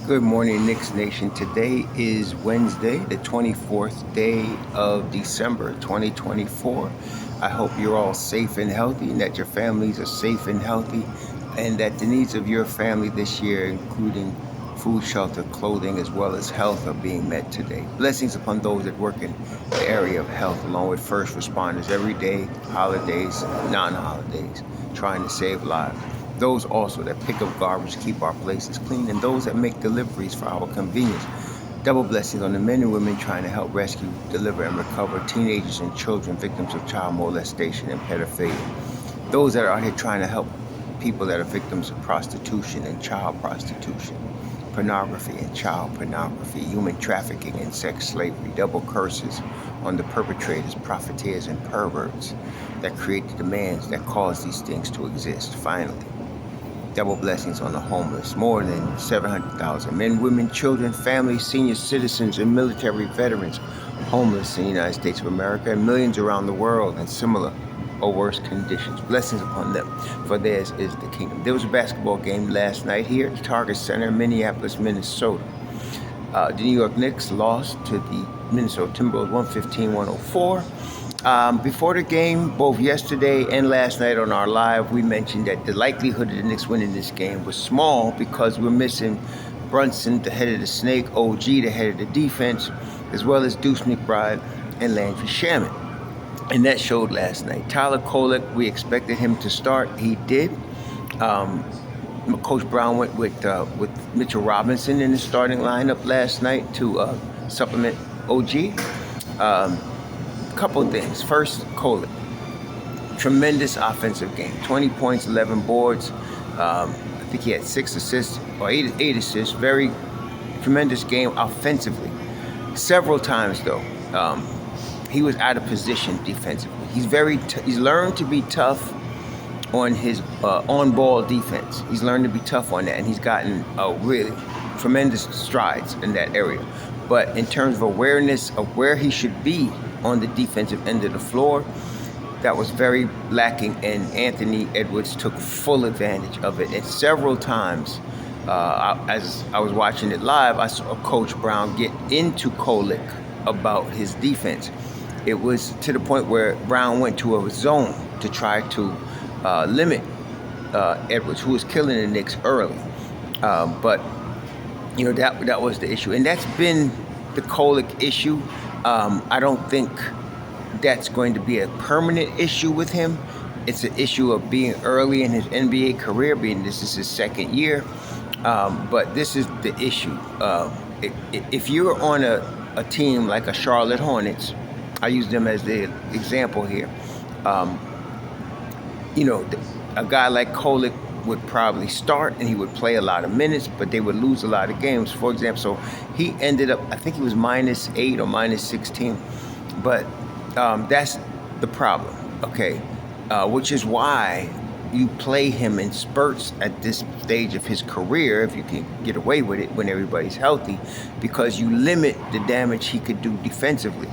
Good morning, Knicks Nation. Today is Wednesday, the 24th day of December 2024. I hope you're all safe and healthy and that your families are safe and healthy and that the needs of your family this year, including food, shelter, clothing, as well as health, are being met today. Blessings upon those that work in the area of health, along with first responders every day, holidays, non-holidays, trying to save lives. Those also that pick up garbage, keep our places clean, and those that make deliveries for our convenience. Double blessings on the men and women trying to help rescue, deliver, and recover teenagers and children victims of child molestation and pedophilia. Those that are out here trying to help people that are victims of prostitution and child prostitution, pornography and child pornography, human trafficking and sex slavery. Double curses on the perpetrators, profiteers, and perverts that create the demands that cause these things to exist. Finally, double blessings on the homeless. More than 700,000 men, women, children, families, senior citizens, and military veterans homeless in the United States of America, and millions around the world in similar or worse conditions. Blessings upon them, for theirs is the kingdom. There was a basketball game last night here at the Target Center, Minneapolis, Minnesota. The New York Knicks lost to the Minnesota Timberwolves 115-104. Before the game, both yesterday and last night on our live, we mentioned that the likelihood of the Knicks winning this game was small because we're missing Brunson, the head of the snake, OG, the head of the defense, as well as Deuce McBride and Deuce and Shamet. And that showed last night. Tyler Kolek, we expected him to start. He did. Coach Brown went with Mitchell Robinson in the starting lineup last night to supplement OG. Couple things. First, Kolek. Tremendous offensive game. 20 points, 11 boards. I think he had 6 assists or 8 assists. Very tremendous game offensively. Several times, though, he was out of position defensively. He's learned to be tough on his on-ball defense. He's learned to be tough on that, and he's gotten really tremendous strides in that area. But in terms of awareness of where he should be on the defensive end of the floor, that was very lacking, and Anthony Edwards took full advantage of it. And several times, as I was watching it live, I saw Coach Brown get into Kolek about his defense. It was to the point where Brown went to a zone to try to limit Edwards, who was killing the Knicks early. But you know, that was the issue, and that's been the Kolek issue. I don't think that's going to be a permanent issue with him. It's an issue of being early in his NBA career, being this is his second year. But this is the issue. If you're on a team like a Charlotte Hornets, I use them as the example here. You know, a guy like Kolek would probably start and he would play a lot of minutes, but they would lose a lot of games. For example, so he ended up, I think he was -8 or -16, but that's the problem, okay? Which is why you play him in spurts at this stage of his career, if you can get away with it when everybody's healthy, because you limit the damage he could do defensively.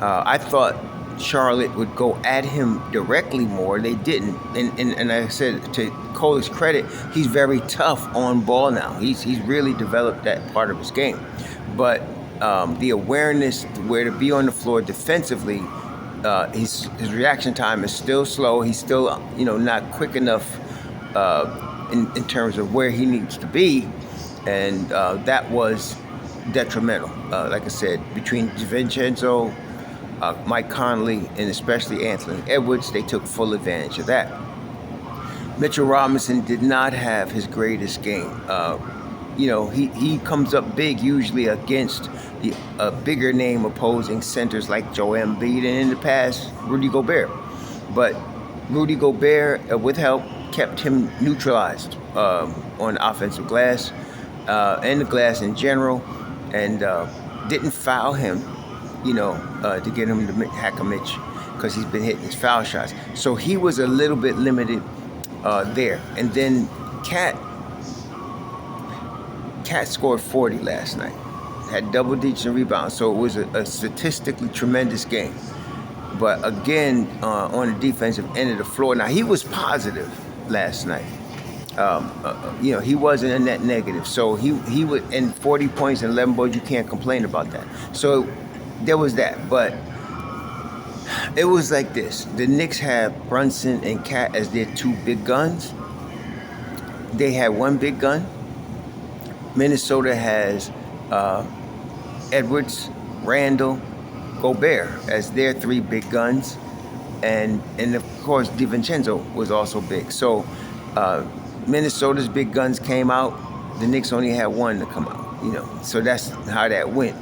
I thought Charlotte would go at him directly more. They didn't. And like I said, to Kolek's credit, he's very tough on ball now. He's really developed that part of his game. But the awareness where to be on the floor defensively, his reaction time is still slow. He's still, you know, not quick enough in terms of where he needs to be. And that was detrimental. Like I said, between DiVincenzo, Mike Conley, and especially Anthony Edwards, they took full advantage of that. Mitchell Robinson did not have his greatest game. You know, he comes up big usually against the bigger name opposing centers like Joel Embiid, and in the past, Rudy Gobert. But Rudy Gobert, with help, kept him neutralized on the offensive glass and the glass in general, and didn't foul him, you know, to get him to hack a Mitch, because he's been hitting his foul shots. So he was a little bit limited there. And then Cat scored 40 last night, had double digits in rebounds. So it was a statistically tremendous game. But again, on the defensive end of the floor, now he was positive last night. He wasn't a net negative. So he would, and 40 points and 11 boards, you can't complain about that. So there was that. But it was like this. The Knicks had Brunson and Cat as their two big guns. They had one big gun. Minnesota has Edwards, Randall, Gobert as their three big guns. And of course, DiVincenzo was also big. So Minnesota's big guns came out. The Knicks only had one to come out. So that's how that went.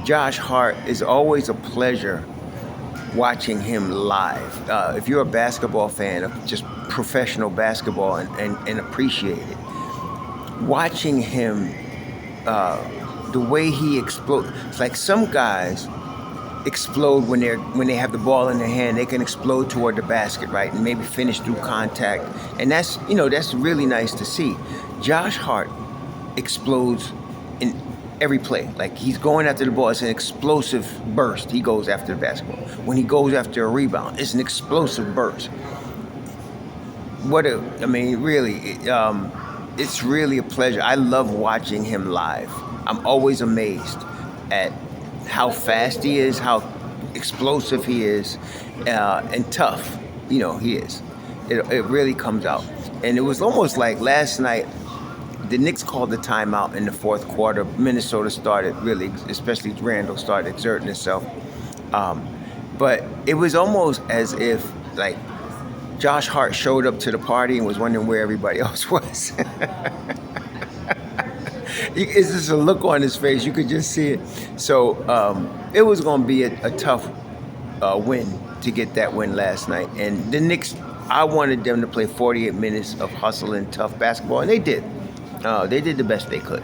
Josh Hart is always a pleasure watching him live. If you're a basketball fan of just professional basketball and appreciate it, watching him, the way he explodes. It's like some guys explode when they have the ball in their hand. They can explode toward the basket, right, and maybe finish through contact, and that's really nice to see. Josh Hart explodes in every play. Like, he's going after the ball, it's an explosive burst. He goes after the basketball. When he goes after a rebound, it's an explosive burst. It's really a pleasure. I love watching him live. I'm always amazed at how fast he is, how explosive he is, and tough, he is. It really comes out. And it was almost like last night, the Knicks called the timeout in the fourth quarter. Minnesota started really, especially Randall, started exerting himself. But it was almost as if, like, Josh Hart showed up to the party and was wondering where everybody else was. It's just a look on his face. You could just see it. So it was going to be a tough win to get that win last night. And the Knicks, I wanted them to play 48 minutes of hustling, tough basketball, and they did. They did the best they could.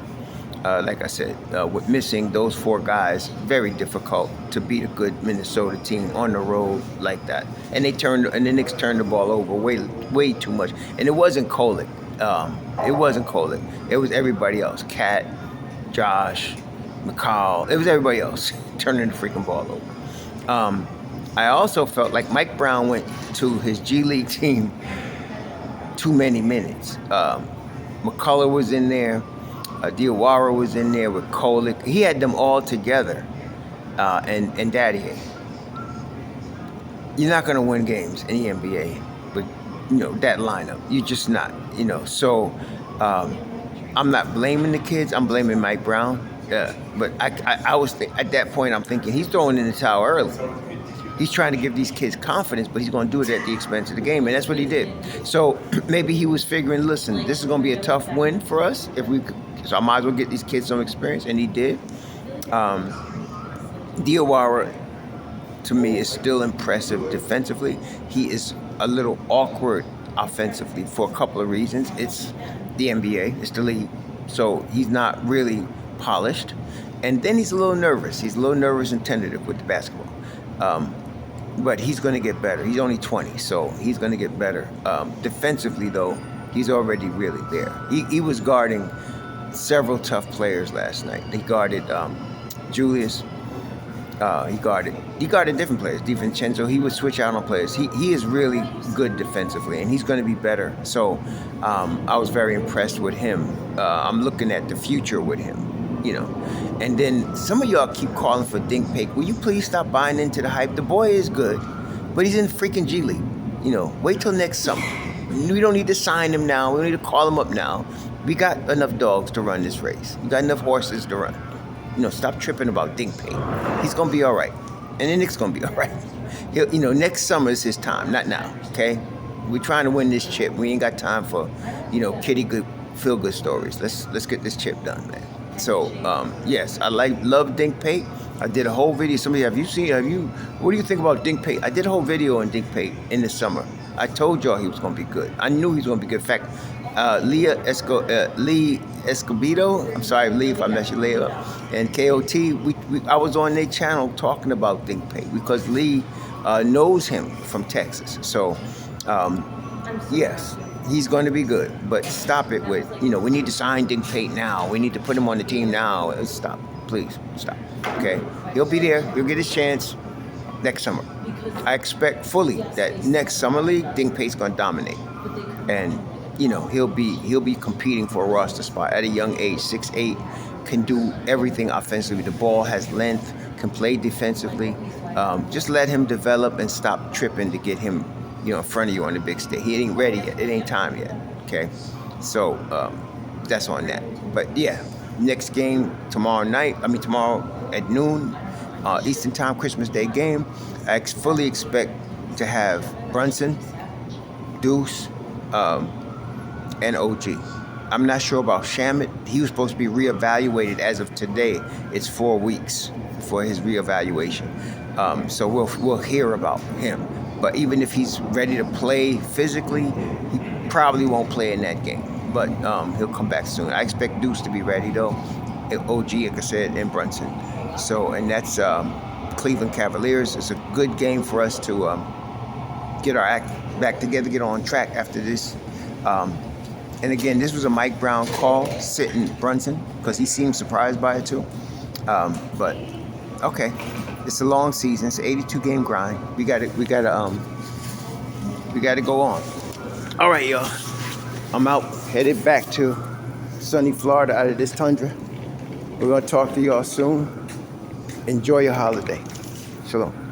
Like I said, with missing those four guys, very difficult to beat a good Minnesota team on the road like that. And the Knicks turned the ball over way too much. And it wasn't Kolek. It wasn't Kolek. It was everybody else. Cat, Josh, McCall. It was everybody else turning the freaking ball over. I also felt like Mike Brown went to his G League team too many minutes. McCullough was in there. Diawara was in there with Kolek. He had them all together. And Daddy. You're not going to win games in the NBA with, that lineup. You're just not, So I'm not blaming the kids. I'm blaming Mike Brown. But I was at that point, I'm thinking he's throwing in the towel early. He's trying to give these kids confidence, but he's going to do it at the expense of the game, and that's what he did. So maybe he was figuring, listen, this is going to be a tough win for us so I might as well get these kids some experience, and he did. Diawara, to me, is still impressive defensively. He is a little awkward offensively for a couple of reasons. It's the NBA, it's the league, so he's not really polished. And then he's a little nervous. He's a little nervous and tentative with the basketball. But he's going to get better. He's only 20, so he's going to get better. Defensively, though, he's already really there. He was guarding several tough players last night. He guarded Julius. He guarded different players. DiVincenzo, he would switch out on players. He is really good defensively, and he's going to be better. So I was very impressed with him. I'm looking at the future with him, And then some of y'all keep calling for Dink Pate. Will you please stop buying into the hype? The boy is good, but he's in freaking G League. Wait till next summer. We don't need to sign him now. We don't need to call him up now. We got enough dogs to run this race. We got enough horses to run. Stop tripping about Dink Pate. He's going to be all right. And the Knicks going to be all right. Next summer is his time, not now, okay? We're trying to win this chip. We ain't got time for, kitty good, feel-good stories. Let's get this chip done, man. So, yes, I love Dink Pate. I did a whole video. Somebody, what do you think about Dink Pate? I did a whole video on Dink Pate in the summer. I told y'all he was going to be good. I knew he was going to be good. In fact, Lee Escobedo, I'm sorry, Lee, if I messed your name up, and KOT, I was on their channel talking about Dink Pate because Lee knows him from Texas. So, yes, he's going to be good. But stop it with, we need to sign Dink Pate now. We need to put him on the team now. Stop. Please, stop. Okay? He'll be there. He'll get his chance next summer. I expect fully that next summer league, Dink Pate's going to dominate. And he'll be competing for a roster spot at a young age. 6'8", can do everything offensively. The ball has length, can play defensively. Just let him develop and stop tripping to get him, in front of you on the big stage. He ain't ready yet. It ain't time yet. Okay, so that's on that. But yeah, next game tomorrow at noon, Eastern Time, Christmas Day game. I fully expect to have Brunson, Deuce, and OG. I'm not sure about Shamet. He was supposed to be reevaluated as of today. It's 4 weeks for his reevaluation. So we'll hear about him. But even if he's ready to play physically, he probably won't play in that game. But he'll come back soon. I expect Deuce to be ready though. OG, like I said, and Brunson. So, and that's Cleveland Cavaliers. It's a good game for us to get our act back together, get on track after this. And again, this was a Mike Brown call, sitting Brunson, because he seemed surprised by it too. But okay, it's a long season. It's an 82-game grind. We got to go on. All right, y'all. I'm out, headed back to sunny Florida out of this tundra. We're gonna talk to y'all soon. Enjoy your holiday. Shalom.